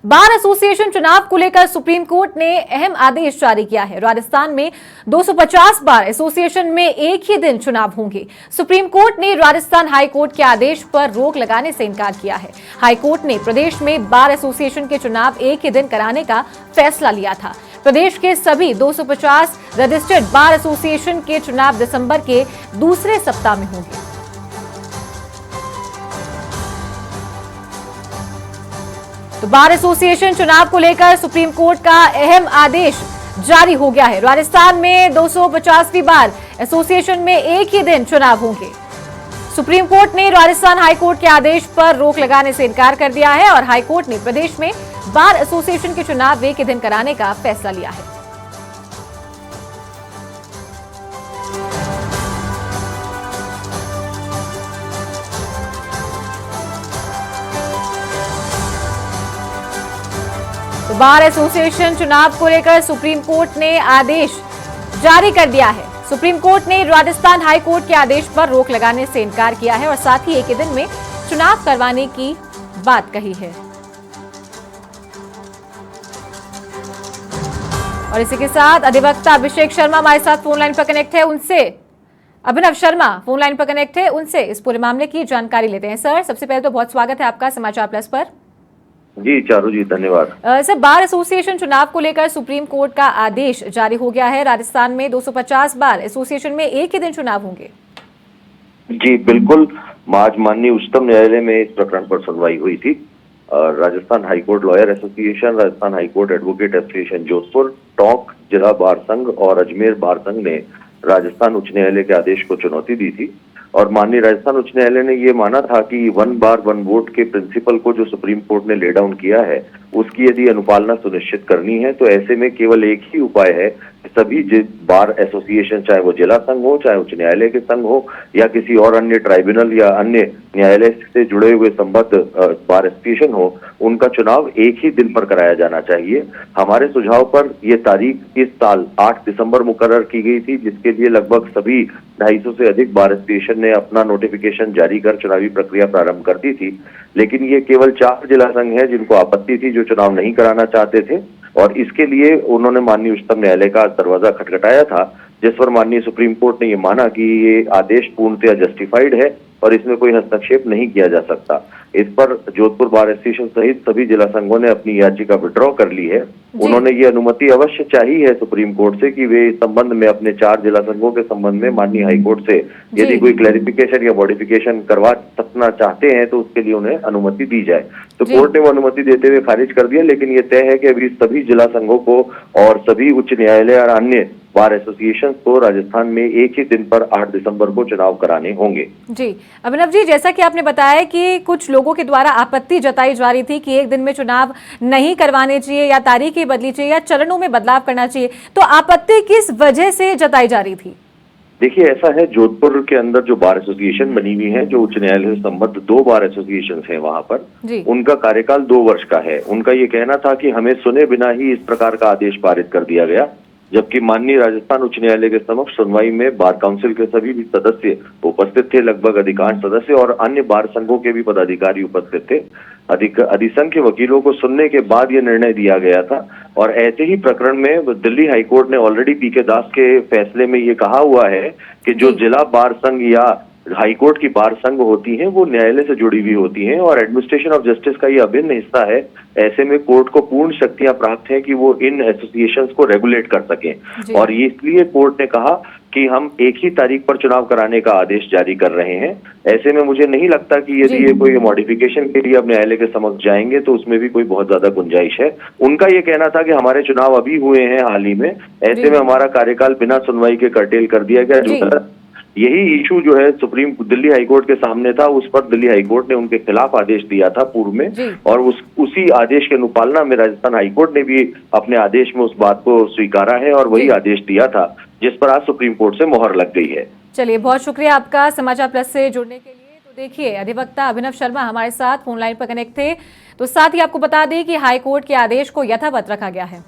Bar association चुनाव को लेकर सुप्रीम कोर्ट ने अहम आदेश जारी किया है। राजस्थान में 250 बार एसोसिएशन में एक ही दिन चुनाव होंगे। सुप्रीम कोर्ट ने राजस्थान हाई कोर्ट के आदेश पर रोक लगाने से इनकार किया है। हाई कोर्ट ने प्रदेश में बार एसोसिएशन के चुनाव एक ही दिन कराने का फैसला लिया था। प्रदेश के सभी 250 रजिस्टर्ड बार एसोसिएशन के चुनाव दिसंबर के दूसरे सप्ताह में होंगे। तो बार एसोसिएशन चुनाव को लेकर सुप्रीम कोर्ट का अहम आदेश जारी हो गया है। राजस्थान में 250वीं बार एसोसिएशन में एक ही दिन चुनाव होंगे। सुप्रीम कोर्ट ने राजस्थान हाई कोर्ट के आदेश पर रोक लगाने से इनकार कर दिया है और हाई कोर्ट ने प्रदेश में बार एसोसिएशन के चुनाव एक ही दिन कराने का फैसला लिया है। तो बार एसोसिएशन चुनाव को लेकर सुप्रीम कोर्ट ने आदेश जारी कर दिया है। सुप्रीम कोर्ट ने राजस्थान हाई कोर्ट के आदेश पर रोक लगाने से इनकार किया है और साथ ही एक ही दिन में चुनाव करवाने की बात कही है। और इसी के साथ अधिवक्ता अभिषेक शर्मा हमारे साथ फोन लाइन पर कनेक्ट है। उनसे अभिनव शर्मा फोन लाइन पर कनेक्ट है, उनसे इस पूरे मामले की जानकारी लेते हैं। सर, सबसे पहले तो बहुत स्वागत है आपका समाचार प्लस पर। जी चारू जी, धन्यवाद। सर, बार एसोसिएशन चुनाव को लेकर सुप्रीम कोर्ट का आदेश जारी हो गया है। राजस्थान में 250 बार एसोसिएशन में एक ही दिन चुनाव होंगे। जी बिल्कुल, आज माननीय उच्चतम न्यायालय में इस प्रकरण पर सुनवाई हुई थी। Rajasthan high court lawyer association, Rajasthan high court advocate association Jodhpur, Tonk जिला बार संघ और अजमेर बार संघ ने राजस्थान उच्च न्यायालय के आदेश को चुनौती दी थी और माननीय राजस्थान उच्च न्यायालय ने ये माना था कि वन बार वन वोट के प्रिंसिपल को जो सुप्रीम कोर्ट ने ले डाउन किया है उसकी यदि अनुपालना सुनिश्चित करनी है तो ऐसे में केवल एक ही उपाय है, सभी बार एसोसिएशन, चाहे वो जिला संघ हो, चाहे उच्च न्यायालय के संघ हो या किसी और अन्य ट्राइब्यूनल या अन्य न्यायालय से जुड़े हुए संबद्ध बार एसोसिएशन हो, उनका चुनाव एक ही दिन पर कराया जाना चाहिए। हमारे सुझाव पर यह तारीख इस साल 8 दिसंबर मुकर्रर की गई थी, जिसके लिए लगभग सभी 250 से अधिक बार एसोसिएशन ने अपना नोटिफिकेशन जारी कर चुनावी प्रक्रिया प्रारंभ कर दी थी। लेकिन ये केवल 4 जिला संघ है जिनको आपत्ति थी, जो चुनाव नहीं कराना चाहते थे और इसके लिए उन्होंने माननीय उच्चतम न्यायालय का दरवाजा खटखटाया था, जिस पर माननीय सुप्रीम कोर्ट ने ये माना कि ये आदेश पूर्णतया जस्टिफाइड है और इसमें कोई हस्तक्षेप नहीं किया जा सकता। इस पर जोधपुर बार एसोसिएशन सहित सभी जिला संघों ने अपनी याचिका विड्रॉ कर ली है। उन्होंने ये अनुमति अवश्य चाही है सुप्रीम कोर्ट से कि वे इस संबंध में अपने 4 जिला संघों के संबंध में माननीय हाईकोर्ट से यदि कोई क्लैरिफिकेशन या मॉडिफिकेशन करवा सकना चाहते हैं तो उसके लिए उन्हें अनुमति दी जाए। तो कोर्ट ने वो अनुमति देते हुए खारिज कर दिया, लेकिन ये तय है कि अभी सभी जिला संघों को और सभी उच्च न्यायालय और अन्य बार एसोसिएशन को राजस्थान में एक ही दिन पर 8 दिसंबर को चुनाव कराने होंगे। जी अभिनव जी, जैसा कि आपने बताया कि कुछ लोगों के द्वारा आपत्ति जताई जा रही थी कि एक दिन में चुनाव नहीं करवाने चाहिए या तारीख ही बदली चाहिए या चरणों में बदलाव करना चाहिए, तो आपत्ति किस वजह से जताई जा रही थी? देखिए, ऐसा है, जोधपुर के अंदर जो बार एसोसिएशन बनी हुई है, जो उच्च न्यायालय से संबद्ध 2 बार एसोसिएशन हैं वहां पर, उनका कार्यकाल 2 वर्ष का है। उनका ये कहना था कि हमें सुने बिना ही इस प्रकार का आदेश पारित कर दिया गया, जबकि माननीय राजस्थान उच्च न्यायालय के समक्ष सुनवाई में बार काउंसिल के सभी भी सदस्य उपस्थित थे, लगभग अधिकांश सदस्य और अन्य बार संघों के भी पदाधिकारी उपस्थित थे। अधिसंख्य वकीलों को सुनने के बाद यह निर्णय दिया गया था और ऐसे ही प्रकरण में दिल्ली हाईकोर्ट ने ऑलरेडी पीके दास के फैसले में ये कहा हुआ है कि जो जिला बार संघ या हाईकोर्ट की बार संघ होती हैं वो न्यायालय से जुड़ी हुई होती हैं और एडमिनिस्ट्रेशन ऑफ जस्टिस का ये अभिन्न हिस्सा है। ऐसे में कोर्ट को पूर्ण शक्तियां प्राप्त हैं कि वो इन एसोसिएशंस को रेगुलेट कर सकें और इसलिए कोर्ट ने कहा कि हम एक ही तारीख पर चुनाव कराने का आदेश जारी कर रहे हैं। ऐसे में मुझे नहीं लगता कि यदि ये कोई मॉडिफिकेशन के लिए अब न्यायालय के समक्ष जाएंगे तो उसमें भी कोई बहुत ज्यादा गुंजाइश है। उनका ये कहना था कि हमारे चुनाव अभी हुए हैं हाल ही में, ऐसे में हमारा कार्यकाल बिना सुनवाई के कर्टेल कर दिया गया। यही इशू जो है सुप्रीम दिल्ली हाईकोर्ट के सामने था, उस पर दिल्ली हाईकोर्ट ने उनके खिलाफ आदेश दिया था पूर्व में और उसी आदेश की अनुपालना में राजस्थान हाईकोर्ट ने भी अपने आदेश में उस बात को स्वीकारा है और वही आदेश दिया था जिस पर आज सुप्रीम कोर्ट से मोहर लग गई है। चलिए, बहुत शुक्रिया आपका समाचार प्लस से जुड़ने के लिए। तो देखिए, अधिवक्ता अभिनव शर्मा हमारे साथ फोन लाइन पर कनेक्ट थे। तो साथ ही आपको बता दें कि हाईकोर्ट के आदेश को यथावत रखा गया है।